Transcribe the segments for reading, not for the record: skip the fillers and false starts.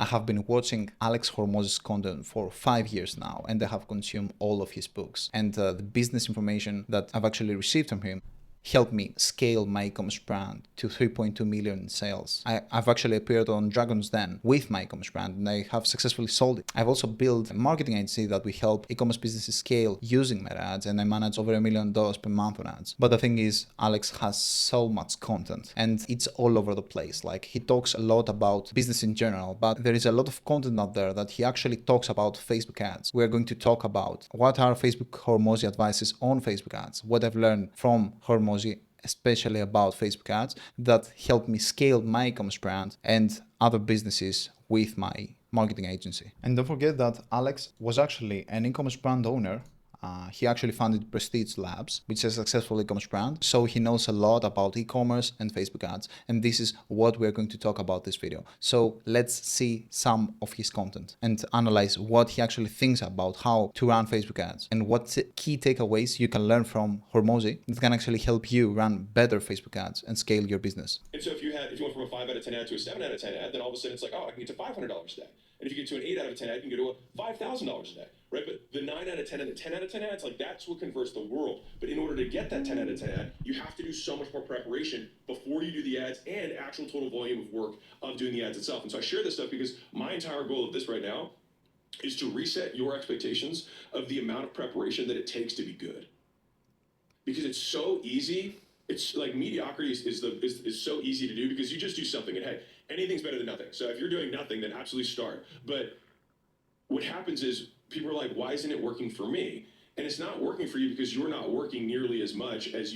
I have been watching Alex Hormozi's content for 5 years now, and I have consumed all of his books. And the business information that I've actually received from him helped me scale my e-commerce brand to 3.2 million in sales. I've actually appeared on Dragon's Den with my e-commerce brand, and I have successfully sold it. I've also built a marketing agency that we help e-commerce businesses scale using Meta ads, and I manage over $1 million per month on ads. But the thing is, Alex has so much content, and it's all over the place. Like, he talks a lot about business in general, but there is a lot of content out there that he actually talks about Facebook ads. We're going to talk about what are Facebook Hormozi advices on Facebook ads, what I've learned from Hormozi, especially about Facebook ads, that helped me scale my e-commerce brand and other businesses with my marketing agency. And don't forget that Alex was actually an e-commerce brand owner. He actually founded Prestige Labs, which is a successful e-commerce brand. So he knows a lot about e-commerce and Facebook ads. And this is what we're going to talk about this video. So let's see some of his content and analyze what he actually thinks about how to run Facebook ads and what key takeaways you can learn from Hormozi that can actually help you run better Facebook ads and scale your business. And so if you went from a 5 out of 10 ad to a 7 out of 10 ad, then all of a sudden it's like, oh, I can get to $500 a day. And if you get to an 8 out of 10 ad, you can go to a $5,000 a day, right? But the 9 out of 10 and the 10 out of 10 ads, like, that's what converts the world. But in order to get that 10 out of 10 ad, you have to do so much more preparation before you do the ads and actual total volume of work of doing the ads itself. And so I share this stuff because my entire goal of this right now is to reset your expectations of the amount of preparation that it takes to be good. Because it's so easy. It's like mediocrity is so easy to do because you just do something and hey, anything's better than nothing. So if you're doing nothing, then absolutely start. But what happens is people are like, why isn't it working for me? And it's not working for you because you're not working nearly as much as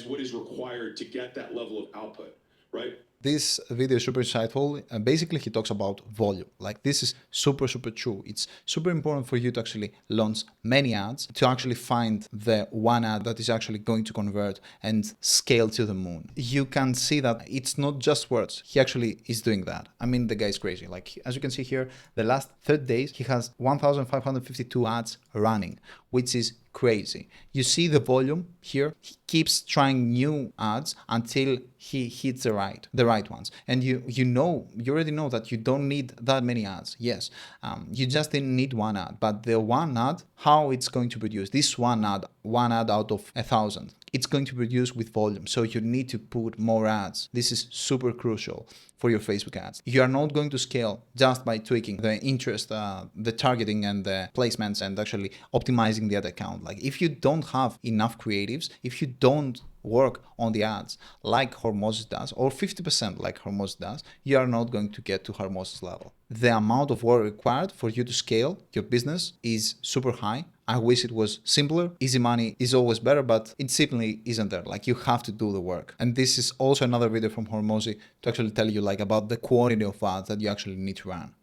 what is required to get that level of output, right? This video is super insightful. Basically, he talks about volume. Like, this is super true. It's super important for you to actually launch many ads, to actually find the one ad that is actually going to convert and scale to the moon. You can see that it's not just words. He actually is doing that. I mean, the guy's crazy. Like, as you can see here, the last 30 days, he has 1,552 ads running, which is crazy. You see the volume here. He keeps trying new ads until he hits the right ones. And you already know that you don't need that many ads. Yes, you just didn't need one ad, but the one ad, how it's going to produce this one ad out of 1,000. It's going to produce with volume. So you need to put more ads. This is super crucial for your Facebook ads. You are not going to scale just by tweaking the interest, the targeting and the placements and actually optimizing the ad account. Like, if you don't have enough creatives, if you don't work on the ads like Hormozi does, or 50% like Hormozi does, you are not going to get to Hormozi's level. The amount of work required for you to scale your business is super high. I wish it was simpler. Easy money is always better, but it simply isn't there. Like, you have to do the work. And this is also another video from Hormozi to actually tell you like about the quantity of ads that you actually need to run.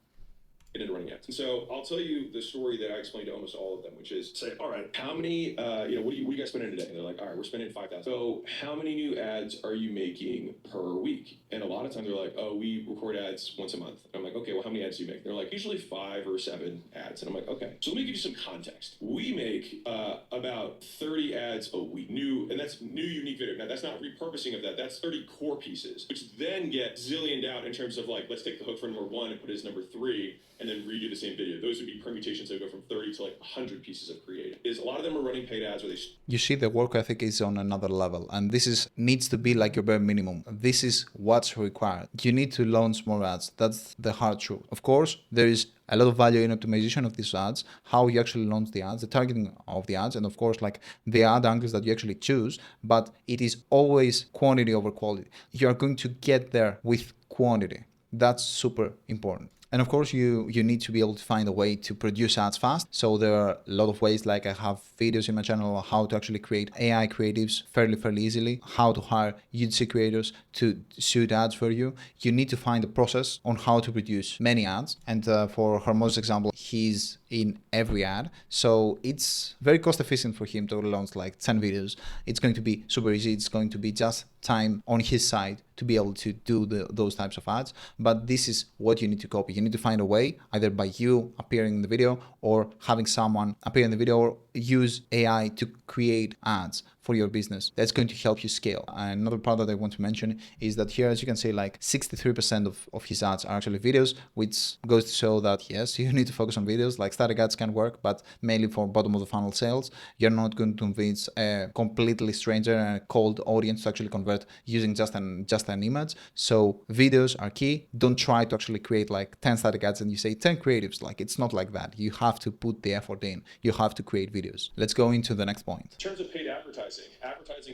Into running ads. And so I'll tell you the story that I explained to almost all of them, which is say, all right, how many, what do you guys spending today? And they're like, all right, we're spending 5,000. So how many new ads are you making per week? And a lot of times they're like, oh, we record ads once a month. And I'm like, okay, well, how many ads do you make? They're like, usually 5 or 7 ads. And I'm like, okay, so let me give you some context. We make about 30 ads a week, and that's new unique video. Now that's not repurposing of that. That's 30 core pieces, which then get zillioned out in terms of like, let's take the hook for number 1 and put it as number 3. And then redo the same video. Those would be permutations that would go from 30 to like 100 pieces of creative. A lot of them are running paid ads where they... You see, the work ethic is on another level, and this needs to be like your bare minimum. This is what's required. You need to launch more ads. That's the hard truth. Of course, there is a lot of value in optimization of these ads, how you actually launch the ads, the targeting of the ads, and of course, like the ad angles that you actually choose, but it is always quantity over quality. You are going to get there with quantity. That's super important. And of course, you need to be able to find a way to produce ads fast. So there are a lot of ways, like I have videos in my channel on how to actually create AI creatives fairly easily, how to hire UGC creators to shoot ads for you. You need to find a process on how to produce many ads. And for Hormozi's example, he's in every ad. So it's very cost efficient for him to launch like 10 videos. It's going to be super easy. It's going to be just time on his side to be able to do those types of ads. But this is what you need to copy. You need to find a way, either by you appearing in the video or having someone appear in the video, or use AI to create ads for your business. That's going to help you scale. And another part that I want to mention is that here, as you can see, like 63% of his ads are actually videos, which goes to show that yes, you need to focus on videos. Like static ads can work, but mainly for bottom of the funnel sales. You're not going to convince a completely stranger and a cold audience to actually convert using just an image. So videos are key. Don't try to actually create like 10 static ads and you say 10 creatives. Like it's not like that. You have to put the effort in. You have to create videos. Let's go into the next point. In terms of paid advertising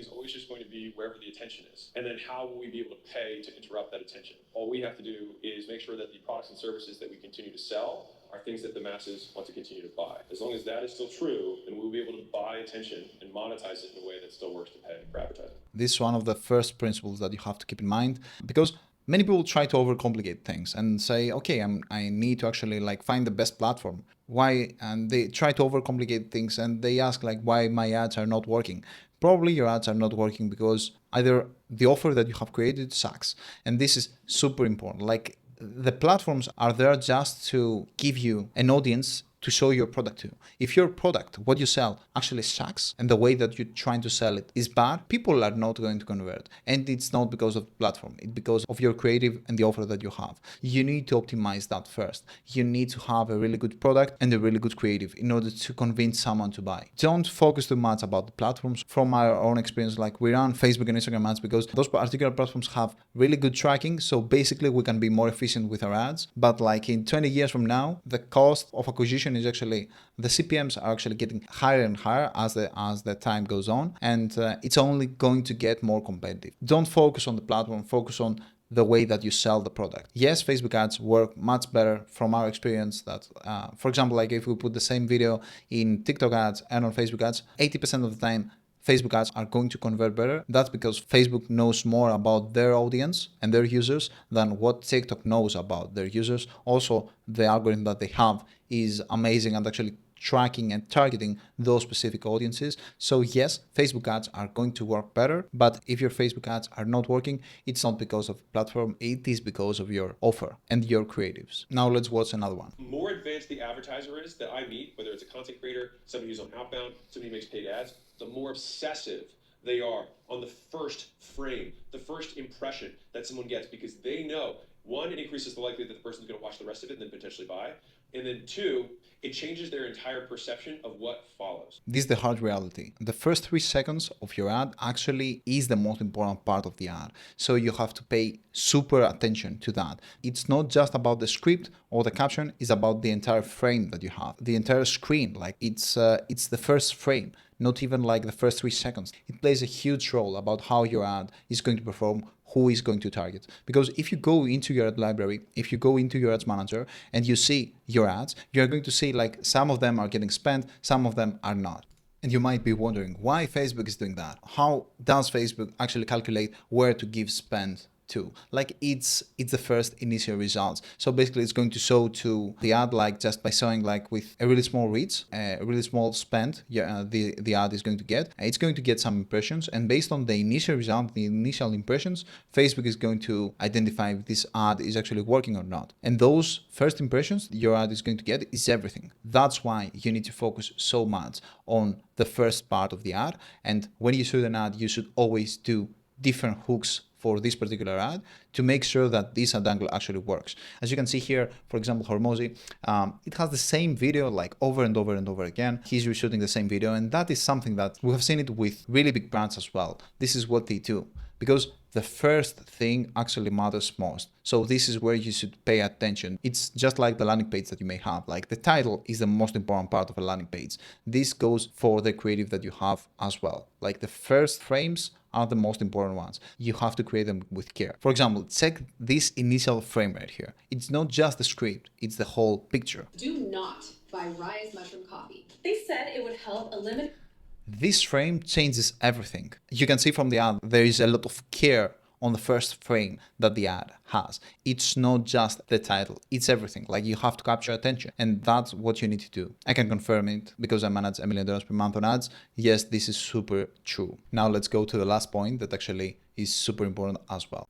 is always just going to be wherever the attention is. And then how will we be able to pay to interrupt that attention? All we have to do is make sure that the products and services that we continue to sell are things that the masses want to continue to buy. As long as that is still true, then we'll be able to buy attention and monetize it in a way that still works to pay for advertising. This is one of the first principles that you have to keep in mind, because many people try to overcomplicate things and say, okay, I need to actually like find the best platform. Why? And they try to overcomplicate things and they ask like why my ads are not working. Probably your ads are not working because either the offer that you have created sucks. And this is super important. Like the platforms are there just to give you an audience to show your product to. If your product, what you sell, actually sucks and the way that you're trying to sell it is bad, people are not going to convert. And it's not because of the platform, it's because of your creative and the offer that you have. You need to optimize that first. You need to have a really good product and a really good creative in order to convince someone to buy. Don't focus too much about the platforms. From our own experience, like we run Facebook and Instagram ads because those particular platforms have really good tracking. So basically we can be more efficient with our ads. But like in 20 years from now, the cost of acquisition is actually, the CPMs are actually getting higher and higher as the time goes on, and it's only going to get more competitive. Don't focus on the platform, focus on the way that you sell the product. Yes, Facebook ads work much better from our experience that, for example, like if we put the same video in TikTok ads and on Facebook ads, 80% of the time, Facebook ads are going to convert better. That's because Facebook knows more about their audience and their users than what TikTok knows about their users. Also, the algorithm that they have is amazing and actually tracking and targeting those specific audiences. So yes, Facebook ads are going to work better, but if your Facebook ads are not working, it's not because of the platform, it is because of your offer and your creatives. Now let's watch another one. The more advanced the advertiser is that I meet, whether it's a content creator, somebody who's on outbound, somebody who makes paid ads, the more obsessive they are on the first frame, the first impression that someone gets, because they know, one, it increases the likelihood that the person's going to watch the rest of it and then potentially buy. And then two, it changes their entire perception of what follows. This is the hard reality. The first 3 seconds of your ad actually is the most important part of the ad. So you have to pay super attention to that. It's not just about the script or the caption, it's about the entire frame that you have. The entire screen, like it's the first frame, not even like the first 3 seconds. It plays a huge role about how your ad is going to perform, who is going to target. Because if you go into your ad library, if you go into your ads manager and you see your ads, you're going to see like some of them are getting spent, some of them are not. And you might be wondering why Facebook is doing that. How does Facebook actually calculate where to give spend to? Like it's the first initial results. So basically it's going to show to the ad like just by showing like with a really small reach, a really small spend, the ad is going to get. It's going to get some impressions, and based on the initial result, the initial impressions, Facebook is going to identify if this ad is actually working or not. And those first impressions your ad is going to get is everything. That's why you need to focus so much on the first part of the ad. And when you shoot an ad, you should always do different hooks for this particular ad to make sure that this ad angle actually works. As you can see here, for example, Hormozi, it has the same video like over and over and over again. He's reshooting the same video, and that is something that we have seen it with really big brands as well. This is what they do, because the first thing actually matters most. So this is where you should pay attention. It's just like the landing page that you may have. Like the title is the most important part of a landing page. This goes for the creative that you have as well. Like the first frames are the most important ones. You have to create them with care. For example, check this initial frame right here. It's not just the script, it's the whole picture. Do not buy Rise Mushroom Coffee. They said it would help eliminate. This frame changes everything. You can see from the ad, there is a lot of care on the first frame that the ad has. It's not just the title, it's everything. Like you have to capture attention, and that's what you need to do. I can confirm it because I manage $1 million per month on ads. Yes, this is super true. Now let's go to the last point that actually is super important as well.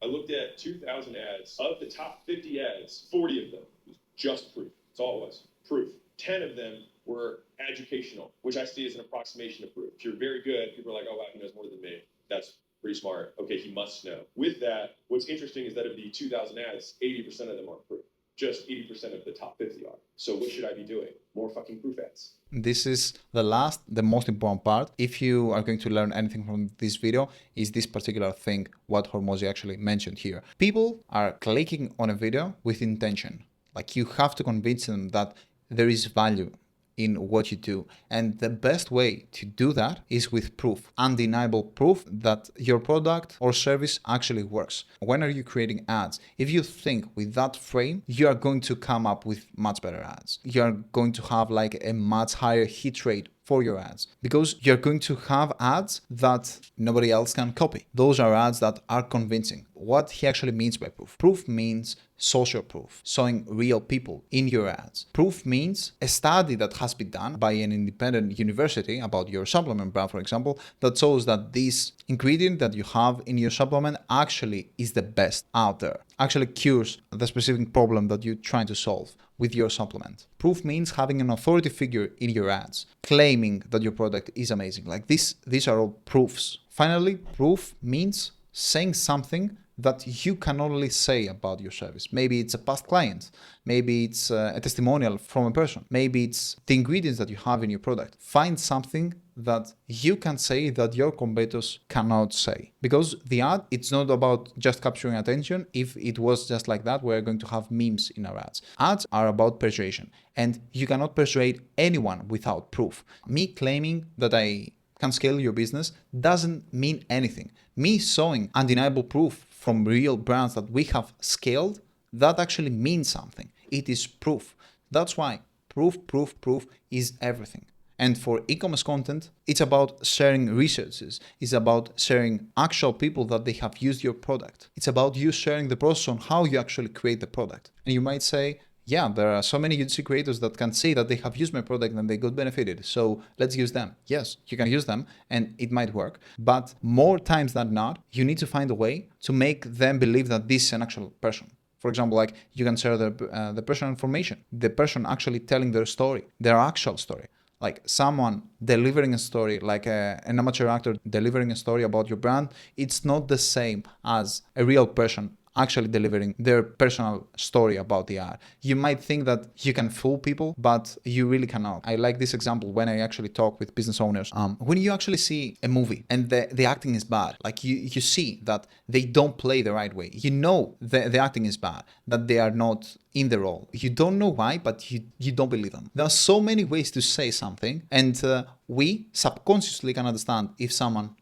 I looked at 2,000 ads. Of the top 50 ads, 40 of them was just proof. That's all it was, proof. 10 of them were educational, which I see as an approximation of proof. If you're very good, people are like, oh, wow, he knows more than me. That's pretty smart. Okay, he must know. With that, what's interesting is that of the 2,000 ads, 80% of them are proof. Just 80% of the top 50 are. So what should I be doing? More fucking proof ads. This is the most important part. If you are going to learn anything from this video, is this particular thing, what Hormozi actually mentioned here. People are clicking on a video with intention. Like, you have to convince them that there is value in what you do. And the best way to do that is with proof, undeniable proof that your product or service actually works. When are you creating ads? If you think with that frame, you are going to come up with much better ads. You are going to have like a much higher hit rate for your ads, because you're going to have ads that nobody else can copy. Those are ads that are convincing. What he actually means by proof. Proof means social proof, showing real people in your ads. Proof means a study that has been done by an independent university about your supplement brand, for example, that shows that this ingredient that you have in your supplement actually is the best out there, actually cures the specific problem that you're trying to solve with your supplement. Proof means having an authority figure in your ads, claiming that your product is amazing. Like this, these are all proofs. Finally, proof means saying something that you can only say about your service. Maybe it's a past client, maybe it's a testimonial from a person, maybe it's the ingredients that you have in your product. Find something that you can say that your competitors cannot say. Because the ad, it's not about just capturing attention. If it was just like that, we're going to have memes in our ads. Ads are about persuasion, and you cannot persuade anyone without proof. Me claiming that I can scale your business doesn't mean anything. Me showing undeniable proof from real brands that we have scaled, that actually means something. It is proof. That's why proof is everything. And for e-commerce content, it's about sharing researches. It's about sharing actual people that they have used your product. It's about you sharing the process on how you actually create the product. And you might say, yeah, there are so many UGC creators that can say that they have used my product and they got benefited. So let's use them. Yes, you can use them and it might work. But more times than not, you need to find a way to make them believe that this is an actual person. For example, like you can share the personal information, the person actually telling their story, their actual story. Like someone delivering a story, like an amateur actor delivering a story about your brand, it's not the same as a real person actually delivering their personal story about the ad. You might think that you can fool people, but you really cannot. I like this example when I actually talk with business owners. When you actually see a movie and the acting is bad, like you see that they don't play the right way. You know the acting is bad, that they are not in the role. You don't know why, but you don't believe them. There are so many ways to say something, and we subconsciously can understand if someone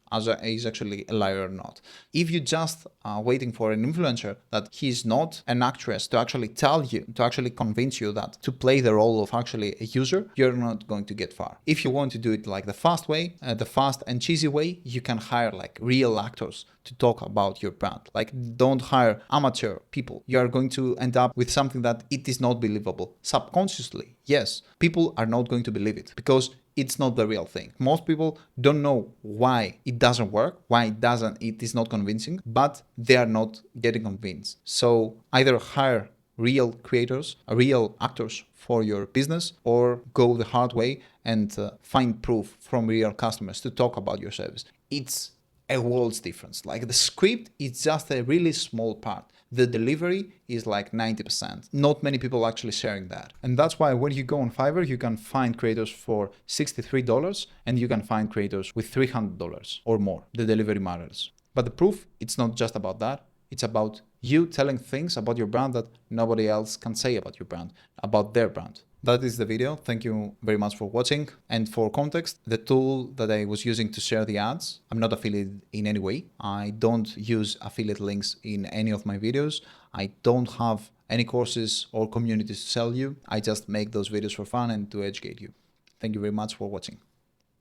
is actually a liar or not. If you just are waiting for an influencer that he's not an actress to actually tell you, to actually convince you that to play the role of actually a user, you're not going to get far. If you want to do it like the fast way, the fast and cheesy way, you can hire like real actors to talk about your brand. Like, don't hire amateur people. You are going to end up with something that it is not believable. Subconsciously, yes, people are not going to believe it because it's not the real thing. Most people don't know why it doesn't work, why it is not convincing, but they are not getting convinced. So either hire real creators, real actors for your business, or go the hard way and find proof from real customers to talk about your service. It's a world's difference. Like the script is just a really small part. The delivery is like 90%. Not many people actually sharing that. And that's why when you go on Fiverr, you can find creators for $63 and you can find creators with $300 or more. The delivery matters. But the proof, it's not just about that. It's about you telling things about your brand that nobody else can say about your brand, about their brand. That is the video. Thank you very much for watching. And for context, the tool that I was using to share the ads, I'm not affiliated in any way. I don't use affiliate links in any of my videos. I don't have any courses or communities to sell you. I just make those videos for fun and to educate you. Thank you very much for watching.